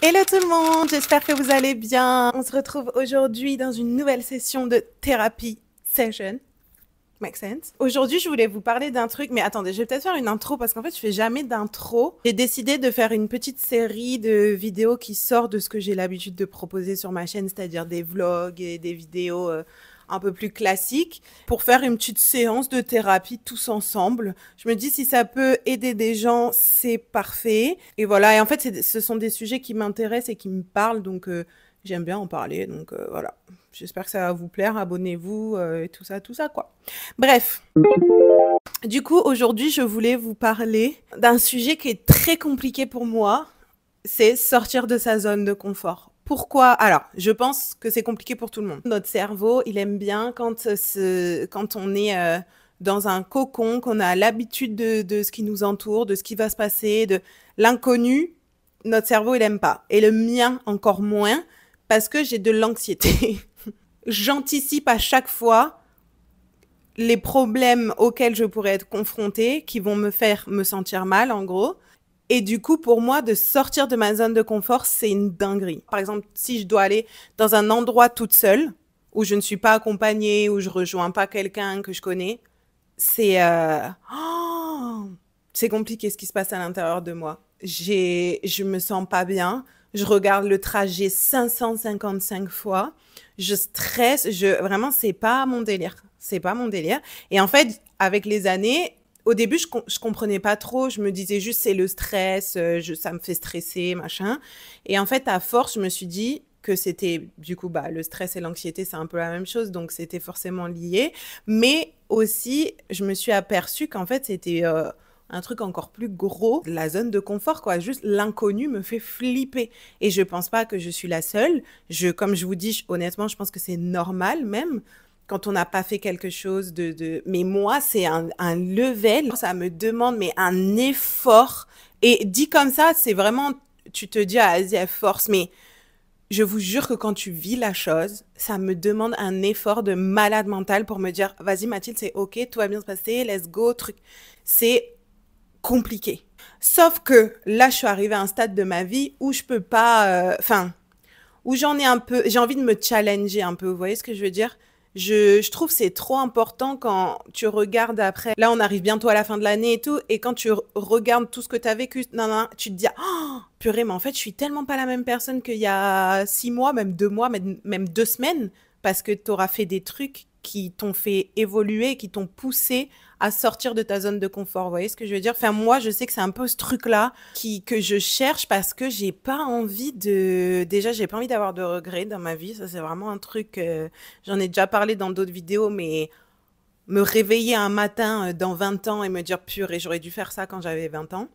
Hello tout le monde, j'espère que vous allez bien. On se retrouve aujourd'hui dans une nouvelle session de thérapie session. Make sense. Aujourd'hui, je voulais vous parler d'un truc, mais attendez, je vais peut-être faire une intro parce qu'en fait, je fais jamais d'intro. J'ai décidé de faire une petite série de vidéos qui sort de ce que j'ai l'habitude de proposer sur ma chaîne, c'est-à-dire des vlogs et des vidéos un peu plus classiques, pour faire une petite séance de thérapie tous ensemble. Je me dis si ça peut aider des gens, c'est parfait. Et voilà, et en fait, ce sont des sujets qui m'intéressent et qui me parlent, donc j'aime bien en parler, donc voilà. J'espère que ça va vous plaire, abonnez-vous et tout ça, quoi. Bref. Du coup, aujourd'hui, je voulais vous parler d'un sujet qui est très compliqué pour moi, c'est sortir de sa zone de confort. Pourquoi? Alors, je pense que c'est compliqué pour tout le monde. Notre cerveau, il aime bien quand on est dans un cocon, qu'on a l'habitude de ce qui nous entoure, de ce qui va se passer, de l'inconnu. Notre cerveau, il aime pas. Et le mien, encore moins, parce que j'ai de l'anxiété. J'anticipe à chaque fois les problèmes auxquels je pourrais être confrontée, qui vont me faire me sentir mal, en gros. Et du coup, pour moi, de sortir de ma zone de confort, c'est une dinguerie. Par exemple, si je dois aller dans un endroit toute seule, où je ne suis pas accompagnée, où je rejoins pas quelqu'un que je connais, c'est compliqué ce qui se passe à l'intérieur de moi. Je me sens pas bien. Je regarde le trajet 555 fois. Je stresse. Vraiment, c'est pas mon délire. C'est pas mon délire. Et en fait, avec les années, au début, je comprenais pas trop. Je me disais juste, c'est le stress, ça me fait stresser, machin. Et en fait, à force, je me suis dit que c'était, du coup, le stress et l'anxiété, c'est un peu la même chose. Donc, c'était forcément lié. Mais aussi, je me suis aperçue qu'en fait, c'était un truc encore plus gros, la zone de confort, quoi. Juste l'inconnu me fait flipper. Et je pense pas que je suis la seule. Comme je vous dis, honnêtement, je pense que c'est normal même quand on n'a pas fait quelque chose Mais moi, c'est un level, ça me demande mais un effort. Et dit comme ça, c'est vraiment, tu te dis, ah, vas-y, force. Mais je vous jure que quand tu vis la chose, ça me demande un effort de malade mental pour me dire, vas-y Mathilde, c'est ok, tout va bien se passer, let's go, truc. C'est compliqué. Sauf que là, je suis arrivée à un stade de ma vie où je peux pas, où j'ai envie de me challenger un peu. Vous voyez ce que je veux dire? Je trouve que c'est trop important quand tu regardes après. Là, on arrive bientôt à la fin de l'année et tout. Et quand tu regardes tout ce que tu as vécu, tu te dis, oh, purée, mais en fait, je suis tellement pas la même personne qu'il y a 6 mois, même 2 mois, même 2 semaines. Parce que tu auras fait des trucs qui t'ont fait évoluer, qui t'ont poussé à sortir de ta zone de confort. Vous voyez ce que je veux dire? Enfin, moi, je sais que c'est un peu ce truc-là que je cherche parce que j'ai pas envie j'ai pas envie d'avoir de regrets dans ma vie. Ça, c'est vraiment un truc, j'en ai déjà parlé dans d'autres vidéos, mais me réveiller un matin dans 20 ans et me dire, purée, j'aurais dû faire ça quand j'avais 20 ans.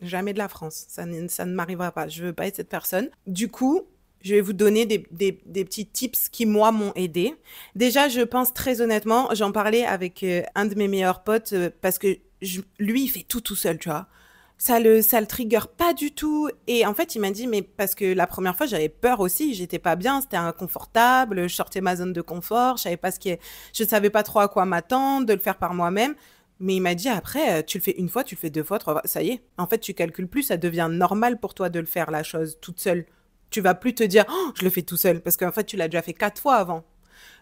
Jamais de la France. Ça ne m'arrivera pas. Je veux pas être cette personne. Du coup, je vais vous donner des petits tips qui, moi, m'ont aidé. Déjà, je pense très honnêtement, j'en parlais avec un de mes meilleurs potes parce que lui, il fait tout seul, tu vois. Ça le trigger pas du tout. Et en fait, il m'a dit, mais parce que la première fois, j'avais peur aussi. J'étais pas bien, c'était inconfortable. Je sortais ma zone de confort. Je savais pas trop à quoi m'attendre, de le faire par moi-même. Mais il m'a dit, après, tu le fais une fois, tu le fais 2 fois, 3 fois. Ça y est. En fait, tu calcules plus. Ça devient normal pour toi de le faire, la chose, toute seule. Tu vas plus te dire, oh, je le fais tout seul, parce qu'en fait, tu l'as déjà fait 4 fois avant.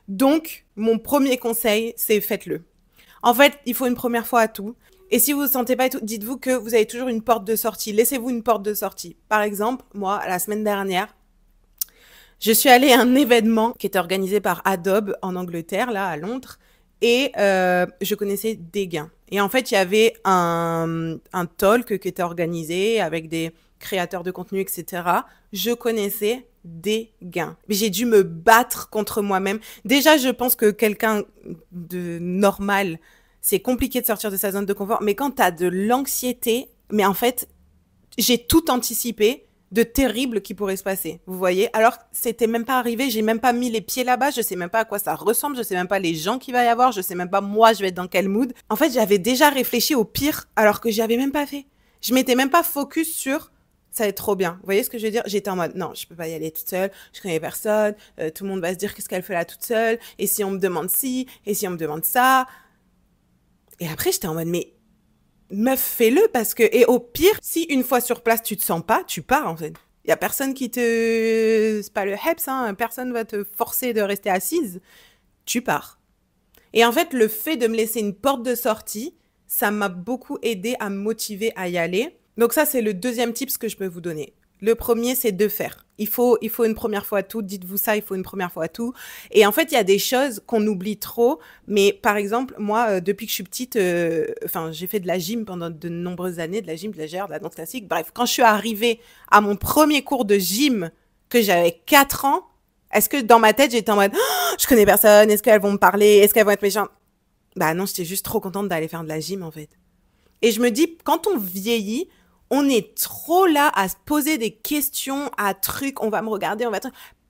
Donc, mon premier conseil, c'est faites-le. En fait, il faut une première fois à tout. Et si vous ne vous sentez pas et tout, dites-vous que vous avez toujours une porte de sortie. Laissez-vous une porte de sortie. Par exemple, moi, la semaine dernière, je suis allée à un événement qui était organisé par Adobe en Angleterre, là, à Londres. Et je connaissais des gains. Et en fait, il y avait un talk qui était organisé avec des créateurs de contenu, etc. Je connaissais des gains. Mais j'ai dû me battre contre moi-même. Déjà, je pense que quelqu'un de normal, c'est compliqué de sortir de sa zone de confort. Mais quand tu as de l'anxiété, mais en fait, j'ai tout anticipé de terrible qui pourrait se passer. Vous voyez? Alors, c'était même pas arrivé, j'ai même pas mis les pieds là-bas, je sais même pas à quoi ça ressemble, je sais même pas les gens qu'il va y avoir, je sais même pas moi, je vais être dans quel mood. En fait, j'avais déjà réfléchi au pire alors que j'y avais même pas fait. Je m'étais même pas focus sur ça va être trop bien. Vous voyez ce que je veux dire? J'étais en mode, non, je peux pas y aller toute seule, je connais personne, tout le monde va se dire qu'est-ce qu'elle fait là toute seule, et si on me demande ci, et si on me demande ça. Et après, j'étais en mode, mais meuf, fais-le parce que, et au pire, si une fois sur place, tu te sens pas, tu pars en fait. Il y a personne qui te... C'est pas le HEPS, hein, personne va te forcer de rester assise. Tu pars. Et en fait, le fait de me laisser une porte de sortie, ça m'a beaucoup aidé à me motiver à y aller. Donc ça, c'est le deuxième tips que je peux vous donner. Le premier, c'est de faire. Il faut une première fois tout. Dites-vous ça, il faut une première fois tout. Et en fait, il y a des choses qu'on oublie trop. Mais par exemple, moi, depuis que je suis petite, j'ai fait de la gym pendant de nombreuses années, de la gym, de la GR, de la danse classique. Bref, quand je suis arrivée à mon premier cours de gym, que j'avais 4 ans, est-ce que dans ma tête, j'étais en mode oh, je connais personne, est-ce qu'elles vont me parler, est-ce qu'elles vont être méchantes? Bah non, j'étais juste trop contente d'aller faire de la gym, en fait. Et je me dis, quand on vieillit, on est trop là à se poser des questions, à trucs, on va me regarder, on va...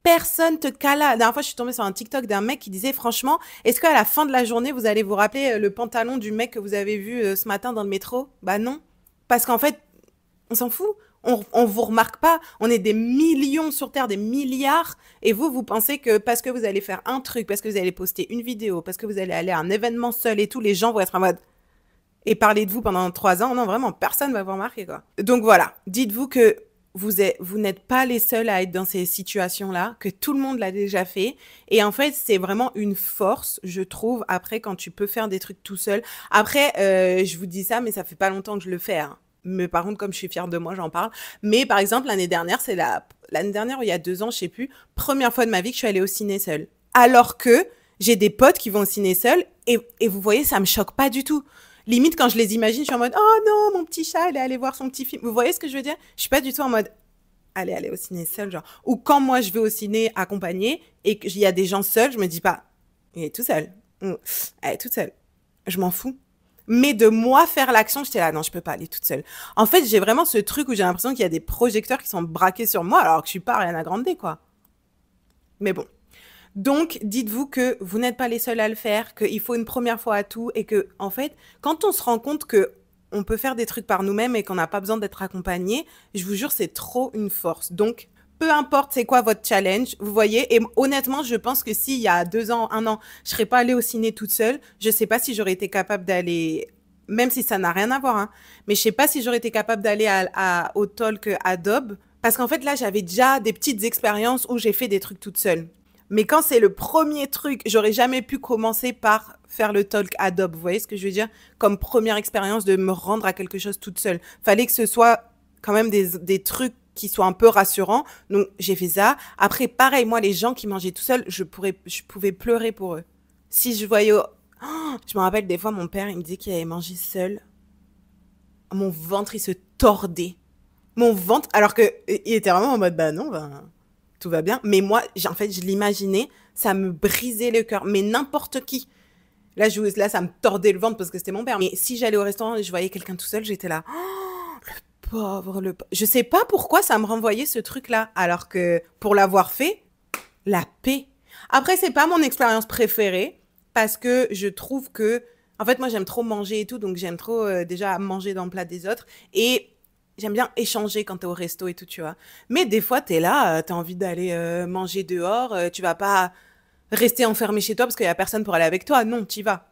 Personne te cala. La dernière fois, je suis tombée sur un TikTok d'un mec qui disait, franchement, est-ce qu'à la fin de la journée, vous allez vous rappeler le pantalon du mec que vous avez vu ce matin dans le métro? Bah non. Parce qu'en fait, on s'en fout. On vous remarque pas. On est des millions sur Terre, des milliards. Et vous pensez que parce que vous allez faire un truc, parce que vous allez poster une vidéo, parce que vous allez aller à un événement seul et tout, les gens vont être en mode... Et parler de vous pendant 3 ans, non, vraiment, personne va vous remarquer, quoi. Donc voilà, dites-vous que vous n'êtes pas les seuls à être dans ces situations-là, que tout le monde l'a déjà fait. Et en fait, c'est vraiment une force, je trouve, après, quand tu peux faire des trucs tout seul. Après, je vous dis ça, mais ça fait pas longtemps que je le fais, hein. Mais par contre, comme je suis fière de moi, j'en parle. Mais par exemple, l'année dernière, l'année dernière, il y a 2 ans, je sais plus, première fois de ma vie que je suis allée au ciné seule. Alors que j'ai des potes qui vont au ciné seuls et vous voyez, ça me choque pas du tout. Limite, quand je les imagine, je suis en mode « Oh non, mon petit chat, il est allé voir son petit film. » Vous voyez ce que je veux dire? Je suis pas du tout en mode « Allez au ciné seul, genre. » Ou quand moi, je vais au ciné accompagné et qu'il y a des gens seuls, je me dis pas « Il est tout seul. Elle est toute seule. » Je m'en fous. Mais de moi faire l'action, j'étais là « Non, je peux pas aller toute seule. » En fait, j'ai vraiment ce truc où j'ai l'impression qu'il y a des projecteurs qui sont braqués sur moi alors que je suis pas Ariana Grande, quoi. Mais bon. Donc, dites-vous que vous n'êtes pas les seuls à le faire, qu'il faut une première fois à tout et que, en fait, quand on se rend compte que on peut faire des trucs par nous-mêmes et qu'on n'a pas besoin d'être accompagné, je vous jure, c'est trop une force. Donc, peu importe c'est quoi votre challenge, vous voyez, et honnêtement, je pense que s'il y a 2 ans, 1 an, je serais pas allée au ciné toute seule, je sais pas si j'aurais été capable d'aller, même si ça n'a rien à voir, hein, mais je sais pas si j'aurais été capable d'aller au talk Adobe, parce qu'en fait, là, j'avais déjà des petites expériences où j'ai fait des trucs toute seule. Mais quand c'est le premier truc, j'aurais jamais pu commencer par faire le talk Adobe. Vous voyez ce que je veux dire? Comme première expérience de me rendre à quelque chose toute seule. Fallait que ce soit quand même des trucs qui soient un peu rassurants. Donc, j'ai fait ça. Après, pareil, moi, les gens qui mangeaient tout seuls, je pouvais pleurer pour eux. Si je voyais... Oh, je me rappelle des fois, mon père, il me disait qu'il avait mangé seul. Mon ventre, il se tordait. Mon ventre, alors que il était vraiment en mode, bah non, tout va bien. Mais moi, en fait, je l'imaginais, ça me brisait le cœur. Mais n'importe qui. Là, ça me tordait le ventre parce que c'était mon père. Mais si j'allais au restaurant et je voyais quelqu'un tout seul, j'étais là, oh, le pauvre, le pauvre. Je sais pas pourquoi ça me renvoyait ce truc-là. Alors que pour l'avoir fait, la paix. Après, c'est pas mon expérience préférée parce que je trouve que, en fait, moi, j'aime trop manger et tout. Donc, j'aime trop déjà manger dans le plat des autres. Et j'aime bien échanger quand t'es au resto et tout, tu vois. Mais des fois, t'es là, t'as envie d'aller manger dehors, tu vas pas rester enfermé chez toi parce qu'il y a personne pour aller avec toi. Non, t'y vas.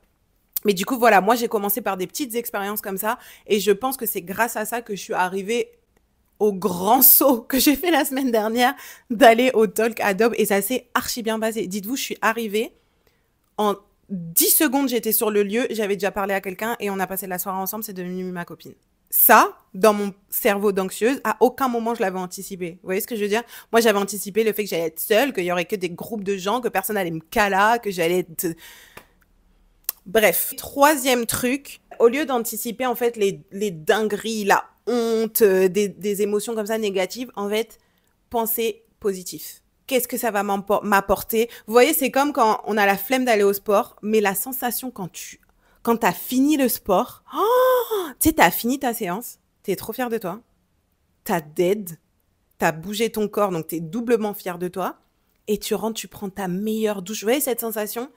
Mais du coup, voilà, moi, j'ai commencé par des petites expériences comme ça et je pense que c'est grâce à ça que je suis arrivée au grand saut que j'ai fait la semaine dernière d'aller au talk Adobe et ça s'est archi bien passé. Dites-vous, je suis arrivée, en 10 secondes, j'étais sur le lieu, j'avais déjà parlé à quelqu'un et on a passé la soirée ensemble, c'est devenu ma copine. Ça, dans mon cerveau d'anxieuse, à aucun moment je l'avais anticipé. Vous voyez ce que je veux dire? Moi, j'avais anticipé le fait que j'allais être seule, qu'il y aurait que des groupes de gens, que personne allait me cala, que j'allais être... Bref. Troisième truc, au lieu d'anticiper en fait les dingueries, la honte, des émotions comme ça négatives, en fait, pensez positif. Qu'est-ce que ça va m'apporter? Vous voyez, c'est comme quand on a la flemme d'aller au sport, mais la sensation quand t'as fini le sport, oh, tu sais, t'as fini ta séance, t'es trop fier de toi, t'as dead, t'as bougé ton corps, donc t'es doublement fier de toi, et tu rentres, tu prends ta meilleure douche. Vous voyez cette sensation?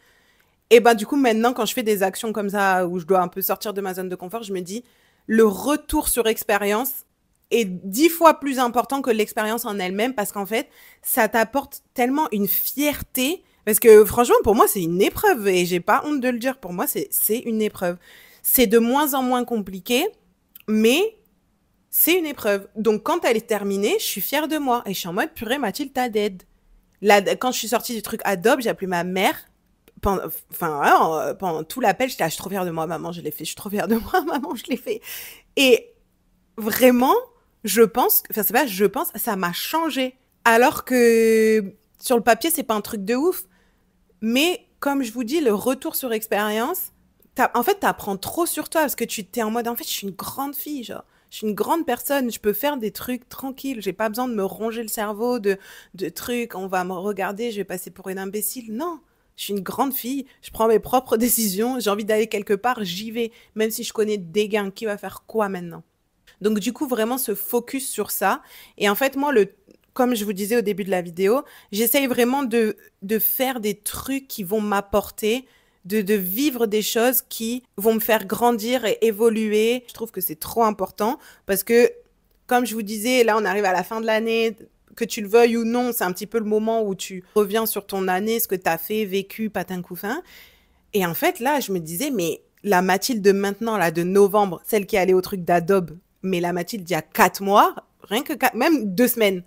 Et ben du coup, maintenant, quand je fais des actions comme ça, où je dois un peu sortir de ma zone de confort, je me dis, le retour sur expérience est 10 fois plus important que l'expérience en elle-même, parce qu'en fait, ça t'apporte tellement une fierté. Parce que franchement, pour moi, c'est une épreuve et j'ai pas honte de le dire. Pour moi, c'est une épreuve. C'est de moins en moins compliqué, mais C'est une épreuve. Donc, quand elle est terminée, je suis fière de moi. Et je suis en mode, purée, Mathilde, t'as dead. Là, quand je suis sortie du truc Adobe, j'ai appelé ma mère. Pendant tout l'appel, j'étais, je suis trop fière de moi, maman, je l'ai fait. Je suis trop fière de moi, maman, je l'ai fait. Et vraiment, je pense, enfin, c'est pas, je pense, ça m'a changé. Alors que sur le papier, c'est pas un truc de ouf. Mais comme je vous dis, le retour sur expérience, en fait, t'apprends trop sur toi parce que tu t'es en mode, en fait, je suis une grande fille, genre. Je suis une grande personne, je peux faire des trucs tranquilles. J'ai pas besoin de me ronger le cerveau de trucs. On va me regarder, je vais passer pour une imbécile. Non, je suis une grande fille. Je prends mes propres décisions. J'ai envie d'aller quelque part, j'y vais. Même si je connais des gains, qui va faire quoi maintenant? Donc, du coup, vraiment se focus sur ça. Et en fait, moi, comme je vous disais au début de la vidéo, j'essaye vraiment de faire des trucs qui vont m'apporter, de vivre des choses qui vont me faire grandir et évoluer. Je trouve que c'est trop important parce que, comme je vous disais, là, on arrive à la fin de l'année. Que tu le veuilles ou non, c'est un petit peu le moment où tu reviens sur ton année, ce que tu as fait, vécu, patin couffin. Et en fait, là, je me disais, mais la Mathilde de maintenant, là, de novembre, celle qui est allée au truc d'Adobe, mais la Mathilde d'il y a 4 mois, rien que 4, même 2 semaines,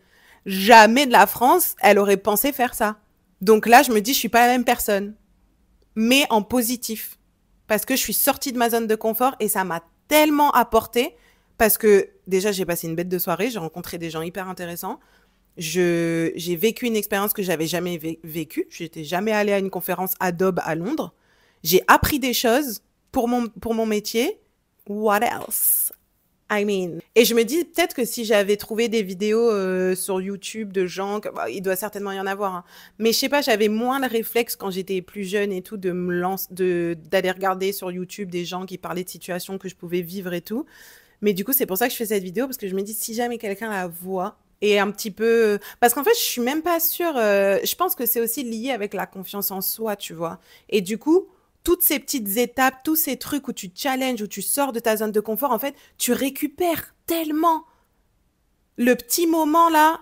jamais de la France, elle aurait pensé faire ça. Donc là, je me dis, je suis pas la même personne, mais en positif. Parce que je suis sortie de ma zone de confort et ça m'a tellement apporté. Parce que déjà, j'ai passé une bête de soirée, j'ai rencontré des gens hyper intéressants. J'ai vécu une expérience que j'avais jamais vécue. Je n'étais jamais allée à une conférence Adobe à Londres. J'ai appris des choses pour mon métier. What else? I mean. Et je me dis peut-être que si j'avais trouvé des vidéos sur YouTube de gens, il doit certainement y en avoir, hein. Mais je sais pas, j'avais moins le réflexe quand j'étais plus jeune et tout d'aller regarder sur YouTube des gens qui parlaient de situations que je pouvais vivre et tout. Mais du coup, c'est pour ça que je fais cette vidéo parce que je me dis si jamais quelqu'un la voit et un petit peu, parce qu'en fait, je suis même pas sûre. Je pense que c'est aussi lié avec la confiance en soi, tu vois. Et du coup, toutes ces petites étapes, tous ces trucs où tu challenges, où tu sors de ta zone de confort, en fait, tu récupères tellement le petit moment là,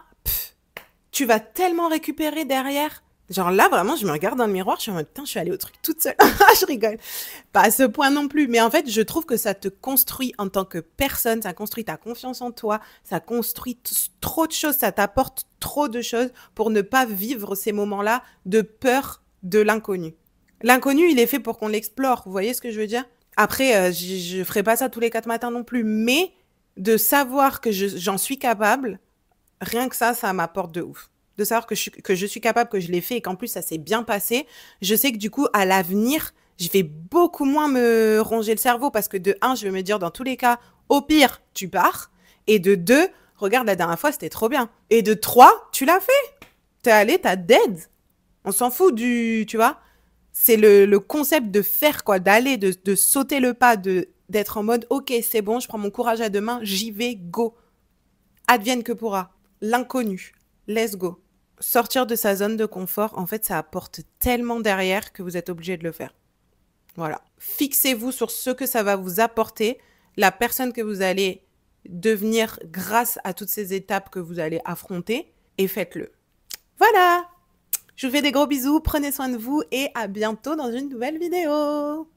tu vas tellement récupérer derrière. Genre là, vraiment, je me regarde dans le miroir, je suis en mode, putain, je suis allée au truc toute seule. Je rigole. Pas à ce point non plus. Mais en fait, je trouve que ça te construit en tant que personne, ça construit ta confiance en toi, ça construit trop de choses, ça t'apporte trop de choses pour ne pas vivre ces moments-là de peur de l'inconnu. L'inconnu, il est fait pour qu'on l'explore. Vous voyez ce que je veux dire? Après, je ferai pas ça tous les 4 matins non plus, mais de savoir que j'en suis capable, rien que ça m'apporte de ouf. De savoir que je suis capable, que je l'ai fait et qu'en plus ça s'est bien passé. Je sais que du coup, à l'avenir, je vais beaucoup moins me ronger le cerveau parce que de un, je vais me dire dans tous les cas, au pire, tu pars. Et de deux, regarde, la dernière fois, c'était trop bien. Et de trois, tu l'as fait. T'es allé, t'as dead. On s'en fout tu vois. C'est le concept de faire, quoi, d'aller, de sauter le pas, d'être en mode, ok, c'est bon, je prends mon courage à deux mains, j'y vais, go. Advienne que pourra. L'inconnu. Let's go. Sortir de sa zone de confort, en fait, ça apporte tellement derrière que vous êtes obligé de le faire. Voilà. Fixez-vous sur ce que ça va vous apporter, la personne que vous allez devenir grâce à toutes ces étapes que vous allez affronter et faites-le. Voilà. Je vous fais des gros bisous, prenez soin de vous et à bientôt dans une nouvelle vidéo.